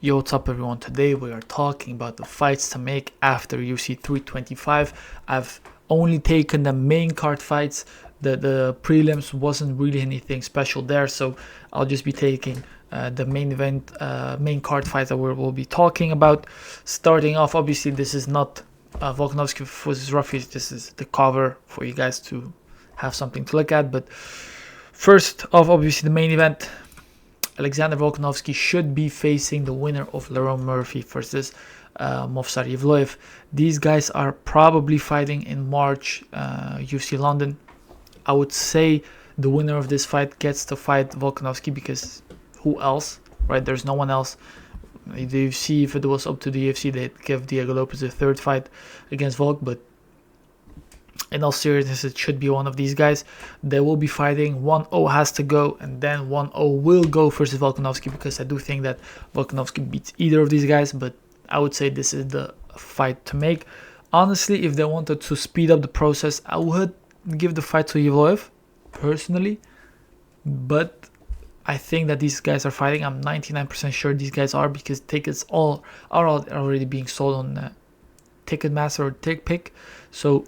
Yo, what's up everyone? Today we are talking about the fights to make after UFC 325. I've only taken the main card fights. The prelims wasn't really anything special there, so I'll just be taking the main event, main card fights that we'll be talking about. Starting off, obviously this is not Volkanovski versus Ruffy. This is the cover for you guys to have something to look at. But first off, obviously the main event. Alexander Volkanovski should be facing the winner of Lerone Murphy versus Movsar Evloev. These guys are probably fighting in March, UFC London. I would say the winner of this fight gets to fight Volkanovski because who else, right? There's no one else. The UFC, if it was up to the UFC, they'd give Diego Lopez a third fight against Volk, but in all seriousness, it should be one of these guys. They will be fighting. 1-0 has to go, and then 1-0 will go versus Volkanovski, because I do think that Volkanovski beats either of these guys, but I would say this is the fight to make. Honestly, if they wanted to speed up the process, I would give the fight to Evloev, personally, but I think that these guys are fighting. I'm 99% sure these guys are, because tickets are already being sold on Ticketmaster or TickPick, so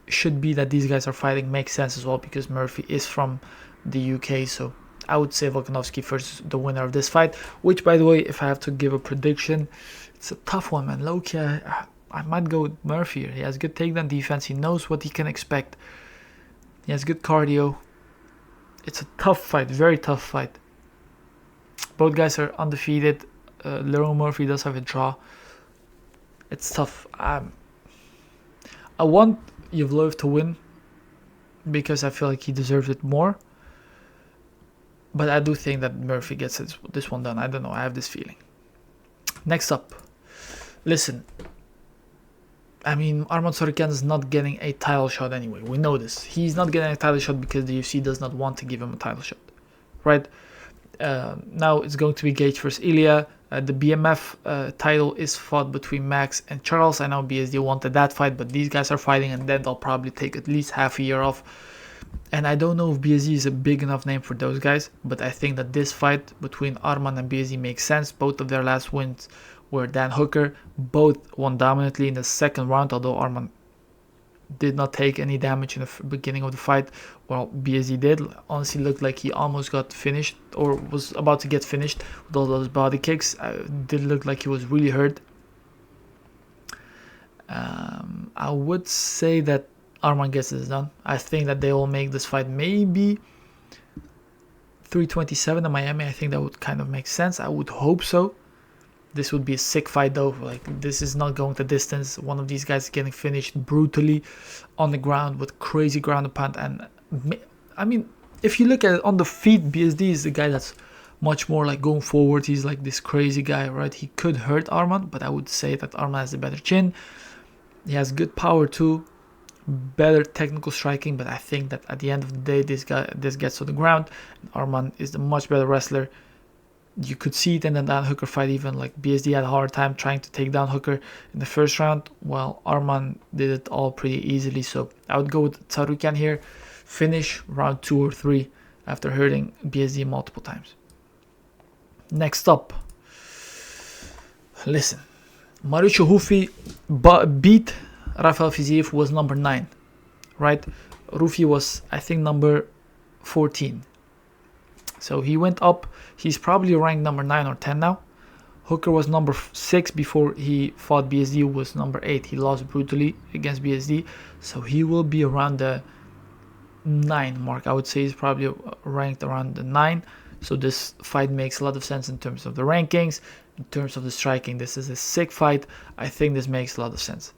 should be that these guys are fighting. Makes sense as well, because Murphy is from the UK. So I would say Volkanovski versus the winner of this fight, which, by the way, if I have to give a prediction, it's a tough one, man. Low-key, I might go with Murphy here. He has good takedown defense. He knows what he can expect. He has good cardio. It's a tough fight, very tough fight. Both guys are undefeated. Lerone Murphy does have a draw. It's tough. I want Evloev to win because I feel like he deserves it more, but I do think that Murphy gets this one done. I don't know, I have this feeling. Next up, listen, I mean, Arman Tsarukyan is not getting a title shot anyway. We know this. He's not getting a title shot because the UFC does not want to give him a title shot, right? Now it's going to be Gage versus Ilya. The BMF title is fought between Max and Charles. I know BSD wanted that fight, but these guys are fighting, and then they'll probably take at least half a year off. And I don't know if BSD is a big enough name for those guys, but I think that this fight between Arman and BSD makes sense. Both of their last wins were Dan Hooker. Both won dominantly in the second round, although Arman did not take any damage in the beginning of the fight. Well, BSD did. Honestly, looked like he almost got finished, or was about to get finished with all those body kicks. Did look like he was really hurt. I would say that Arman gets this done. I think that they will make this fight maybe 327 in Miami. I think that would kind of make sense. I would hope so. This would be a sick fight though. Like, this is not going the distance. One of these guys is getting finished brutally on the ground with crazy ground and pound. And I mean, if you look at it on the feet, BSD is the guy that's much more like going forward. He's like this crazy guy, right? He could hurt Arman, but I would say that Arman has the better chin. He has good power too, better technical striking, but I think that at the end of the day, this gets to the ground. Arman is the much better wrestler. You could see it in the Dan Hooker fight, even like BSD had a hard time trying to take down Hooker in the first round, while Arman did it all pretty easily. So I would go with Tsarukyan here, finish round 2 or 3 after hurting BSD multiple times. Next up, listen, Mauricio Rufi beat Rafael Fiziev, who was number 9, right? Rufi was, I think, number 14. So he went up. He's probably ranked number 9 or 10 now. Hooker was number 6 before he fought BSD, who was number 8. He lost brutally against BSD. So he will be around the 9 mark. I would say he's probably ranked around the 9. So this fight makes a lot of sense in terms of the rankings, in terms of the striking. This is a sick fight. I think this makes a lot of sense.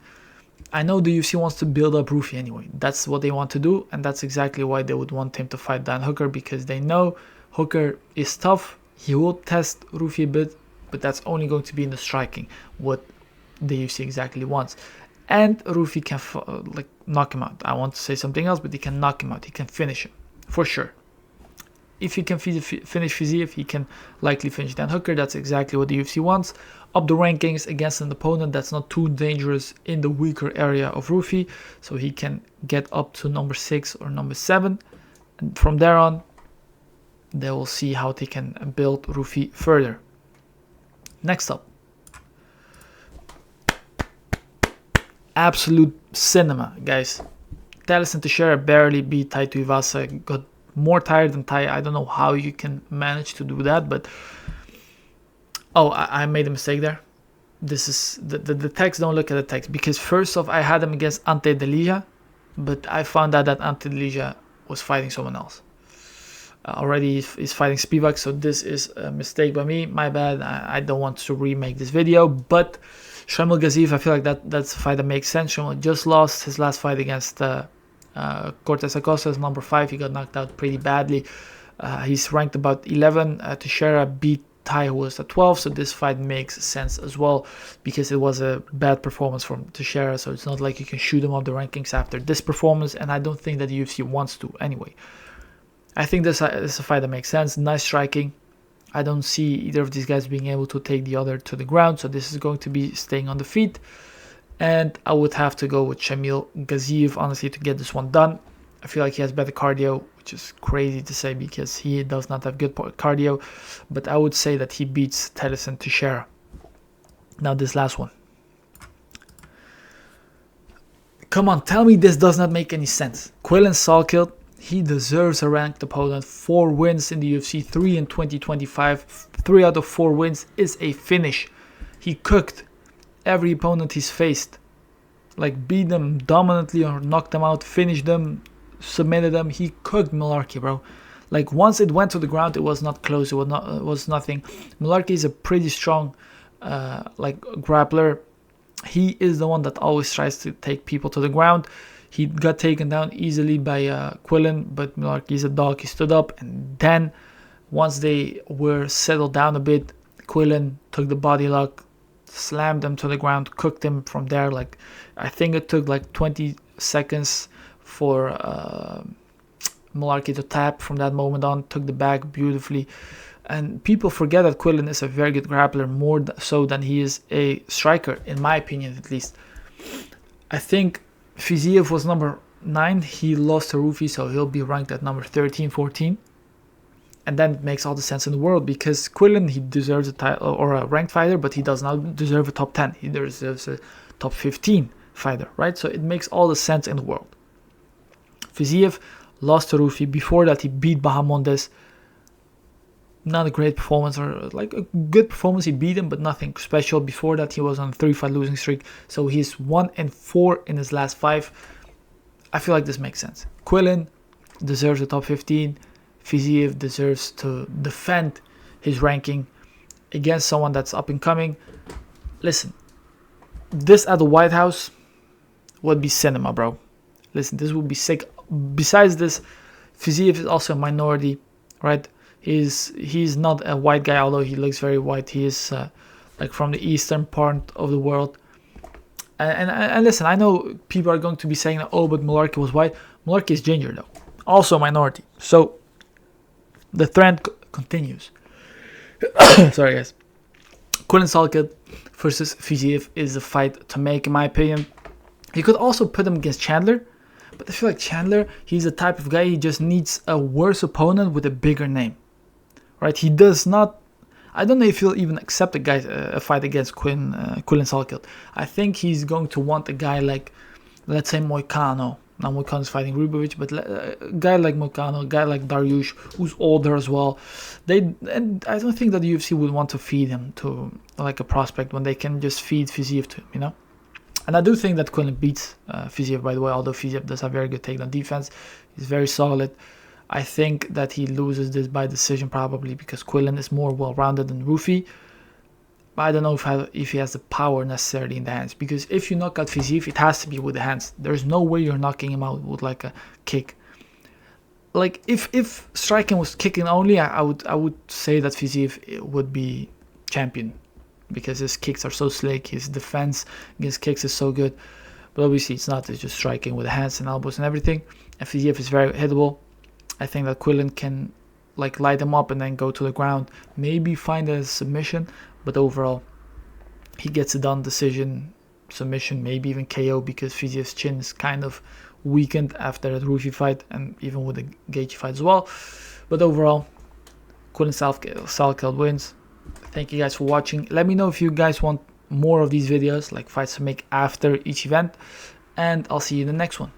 I know the UFC wants to build up Rufi anyway. That's what they want to do, and that's exactly why they would want him to fight Dan Hooker, because they know Hooker is tough. He will test Rufi a bit, but that's only going to be in the striking, what the UFC exactly wants. And Rufi can knock him out. I want to say something else, but he can knock him out. He can finish him, for sure. If he can finish Fiziev, he can likely finish Dan Hooker. That's exactly what the UFC wants. Up the rankings against an opponent that's not too dangerous in the weaker area of Rufi, so he can get up to number 6 or number 7. And from there on, they will see how they can build Rufi further. Next up, absolute cinema, guys. Thales Teixeira barely beat Tai Tuivasa, got more tired than Tai. I don't know how you can manage to do that, but I made a mistake there. This is the text. Don't look at the text, because first off, I had him against Ante Delija, but I found out that Ante Delija was fighting someone else. Already is fighting Spivak, so this is a mistake by me. My bad. I don't want to remake this video, but Shamil Gaziev, I feel like that's a fight that makes sense. Shamil just lost his last fight against Cortez Acosta, number 5. He got knocked out pretty badly. He's ranked about 11. Teixeira beat Tai, who was at 12, so this fight makes sense as well, because it was a bad performance from Teixeira, so it's not like you can shoot him up the rankings after this performance, and I don't think that the UFC wants to anyway. I think this is a fight that makes sense. Nice striking. I don't see either of these guys being able to take the other to the ground, so this is going to be staying on the feet. And I would have to go with Shamil Gaziev, honestly, to get this one done. I feel like he has better cardio, which is crazy to say because he does not have good cardio. But I would say that he beats Thales Teixeira. Now this last one. Come on, tell me this does not make any sense. Quillan Salkild. He deserves a ranked opponent. 4 wins in the UFC, 3 in 2025. 3 out of 4 wins is a finish. He cooked every opponent he's faced. Like, beat them dominantly or knocked them out, finished them, submitted them. He cooked Mullarkey, bro. Like, once it went to the ground, it was not close. It was nothing. Mullarkey is a pretty strong grappler. He is the one that always tries to take people to the ground. He got taken down easily by Quillan, but Mullarkey is a dog. He stood up, and then once they were settled down a bit, Quillan took the body lock, slammed them to the ground, cooked him from there. Like, I think it took like 20 seconds for Mullarkey to tap. From that moment on, took the bag beautifully. And people forget that Quillan is a very good grappler, more so than he is a striker, in my opinion at least. I think Fiziev was number 9. He lost to Rufi, so he'll be ranked at number 13, 14. And then it makes all the sense in the world, because Quillan, he deserves a title or a ranked fighter, but he does not deserve a top 10. He deserves a top 15 fighter, right? So it makes all the sense in the world. Fiziev lost to Rufi. Before that, he beat Bahamondes. Not a great performance, or like a good performance. He beat him, but nothing special. Before that, he was on a 3-fight losing streak. So he's 1-4 in his last 5. I feel like this makes sense. Quillan deserves a top 15. Fiziev deserves to defend his ranking against someone that's up and coming. Listen, this at the White House would be cinema, bro. Listen, this would be sick. Besides this, Fiziev is also a minority, right? He's not a white guy, although he looks very white. He is like from the eastern part of the world. And listen, I know people are going to be saying, oh, but Mullarkey was white. Mullarkey is ginger, though. Also a minority. So the trend continues. Sorry, guys. Quillan Salkild versus Fiziev is a fight to make, in my opinion. You could also put him against Chandler, but I feel like Chandler, he's the type of guy, he just needs a worse opponent with a bigger name. Right? He does not... I don't know if he'll even accept a fight against Quillan Salkild. I think he's going to want a guy like, let's say, Moicano. Now Moicano's fighting Rubovic, but a guy like Moicano, a guy like Dariush, who's older as well. And I don't think that the UFC would want to feed him to like a prospect when they can just feed Fiziev to him, you know? And I do think that Quillan beats Fiziev, by the way, although Fiziev does have very good takedown defense. He's very solid. I think that he loses this by decision probably because Quillan is more well-rounded than Rufi. But I don't know if he has the power necessarily in the hands. Because if you knock out Fiziev, it has to be with the hands. There's no way you're knocking him out with like a kick. Like if striking was kicking only, I would say that Fiziev would be champion. Because his kicks are so slick, his defense against kicks is so good. But obviously it's not, it's just striking with the hands and elbows and everything. And Fiziev is very hittable. I think that Quillan can like light him up and then go to the ground. Maybe find a submission, but overall he gets it done, decision, submission, maybe even KO, because Fiziev's chin is kind of weakened after that Rufi fight and even with the Gaethje fight as well. But overall, Quillan Salkild wins. Thank you guys for watching. Let me know if you guys want more of these videos, like fights to make after each event, and I'll see you in the next one.